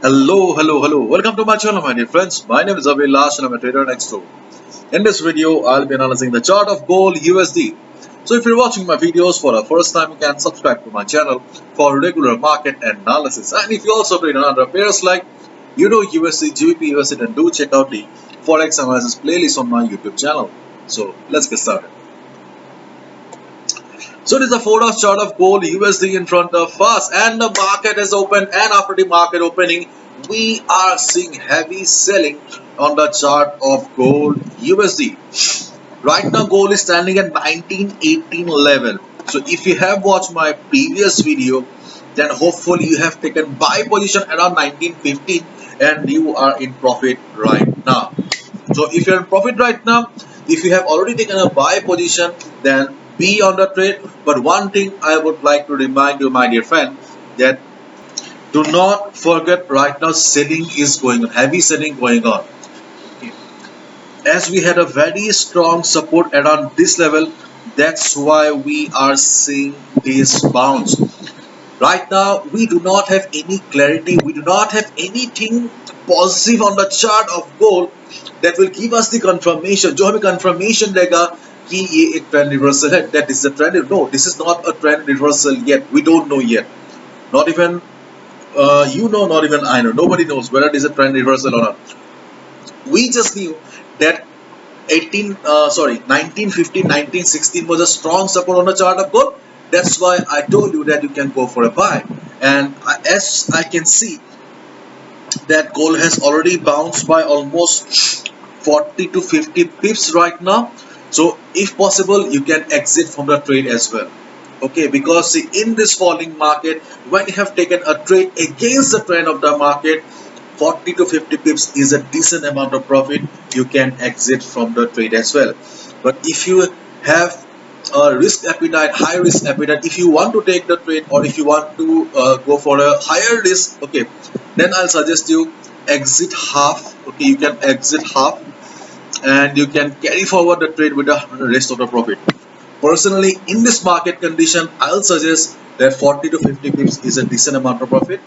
Hello. Welcome to my channel, my dear friends. My name is Avilash and I'm a trader at XAUUSD. In this video, I'll be analyzing the chart of gold USD. So if you're watching my videos for the first time, you can subscribe to my channel for regular market analysis. And if you also trade on other pairs like Euro USD, GBP USD, then do check out the Forex analysis playlist on my YouTube channel. So let's get started. So it is a 4-hour chart of gold USD in front of us, and the market has opened, and after the market opening we are seeing heavy selling on the chart of gold USD. Right now gold is standing at 1918 level. So if you have watched my previous video, then hopefully you have taken buy position around 1915 and you are in profit right now. So if you're in profit right now, if you have already taken a buy position, then be on the trade. But one thing I would like to remind you, my dear friend, that do not forget right now selling is going on, heavy selling going on. Okay. As we had a very strong support around this level, that's why we are seeing this bounce. Right now, we do not have any clarity. We do not have anything positive on the chart of gold that will give us the confirmation. जो हमें confirmation देगा कि ये एक trend reversal है. That is the trend. No, this is not a trend reversal yet. We don't know yet. Not even you know, not even I know. Nobody knows whether it is a trend reversal or not. We just knew that 1915, 1916 was a strong support on the chart of gold. That's why I told you that you can go for a buy. And as I can see that gold has already bounced by almost 40 to 50 pips right now. So if possible, you can exit from the trade as well. Okay, because see, in this falling market, when you have taken a trade against the trend of the market, 40 to 50 pips is a decent amount of profit. You can exit from the trade as well. But if you have a risk appetite, high risk appetite, if you want to take the trade or if you want to go for a higher risk, okay, then I'll suggest you exit half. Okay, you can exit half and you can carry forward the trade with the rest of the profit. Personally, in this market condition, I'll suggest that 40 to 50 pips is a decent amount of profit.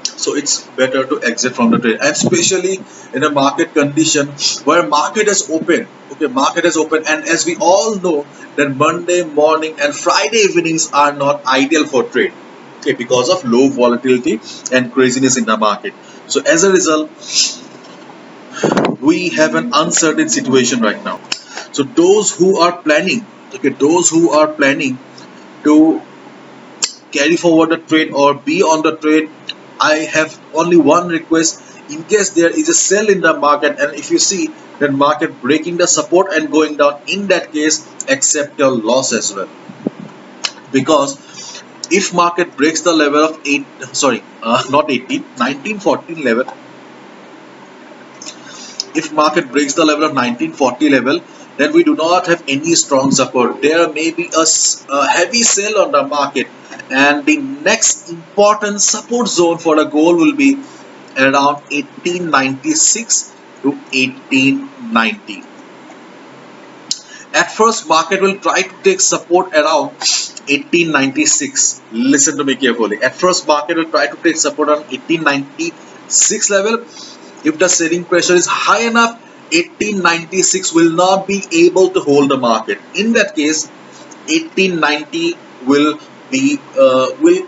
So it's better to exit from the trade, and especially in a market condition where market has opened. Okay, market has opened, and as we all know that Monday morning and Friday evenings are not ideal for trade. Okay, because of low volatility and craziness in the market. So as a result, we have an uncertain situation right now. So those who are planning, okay, those who are planning to carry forward the trade or be on the trade, I have only one request. In case there is a sell in the market and if you see the market breaking the support and going down, in that case accept your loss as well. Because if market breaks the level of 1914 level, if market breaks the level of 1940 level, then we do not have any strong support. There may be a heavy sell on the market, and the next important support zone for the gold will be around 1896 to 1890. At first, market will try to take support around 1896. Listen to me carefully. At first, market will try to take support on 1896 level. If the selling pressure is high enough, 1896 will not be able to hold the market. In that case, 1890 will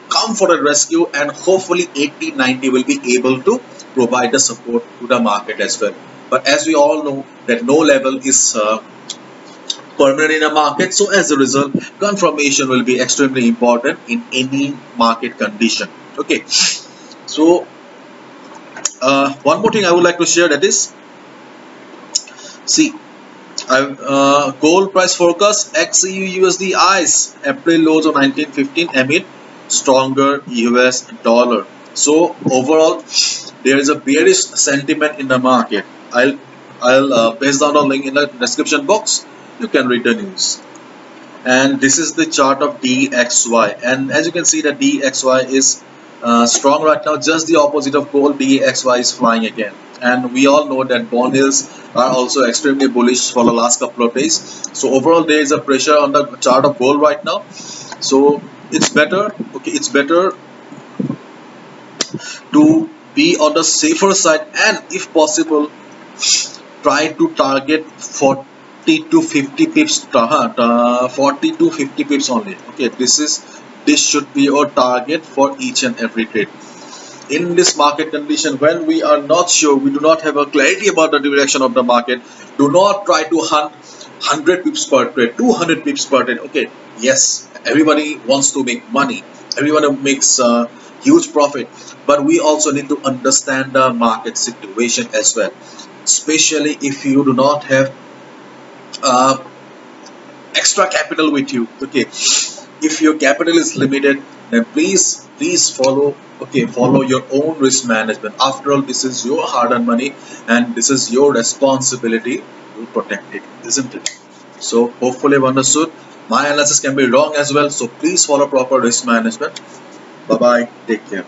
come for a rescue, and hopefully 1890 will be able to provide the support to the market as well. But as we all know that no level is permanent in a market, so as a result, confirmation will be extremely important in any market condition. Okay, so one more thing I would like to share, that is, see, gold price forecast XAUUSD eyes April lows of 1915 amid stronger US dollar. So overall, there is a bearish sentiment in the market. I'll paste down the link in the description box. You can read the news. And this is the chart of DXY, and as you can see, the DXY is strong right now. Just the opposite of gold, DXY is flying again. And we all know that bond yields are also extremely bullish for the last couple of days. So overall, there is a pressure on the chart of gold right now. So it's better, okay, it's better to be on the safer side, and if possible try to target 40 to 50 pips 40 to 50 pips only. Okay, this should be your target for each and every trade. In this market condition, when we are not sure, we do not have a clarity about the direction of the market, do not try to hunt 100 pips per trade, 200 pips per trade. Okay, yes, everybody wants to make money, everyone makes huge profit, but we also need to understand the market situation as well, especially if you do not have uh, extra capital with you. Okay, if your capital is limited, then please follow your own risk management. After all, this is your hard-earned money, and this is your responsibility to protect it, isn't it? So hopefully I've understood. My analysis can be wrong as well, so please follow proper risk management. Bye bye, take care.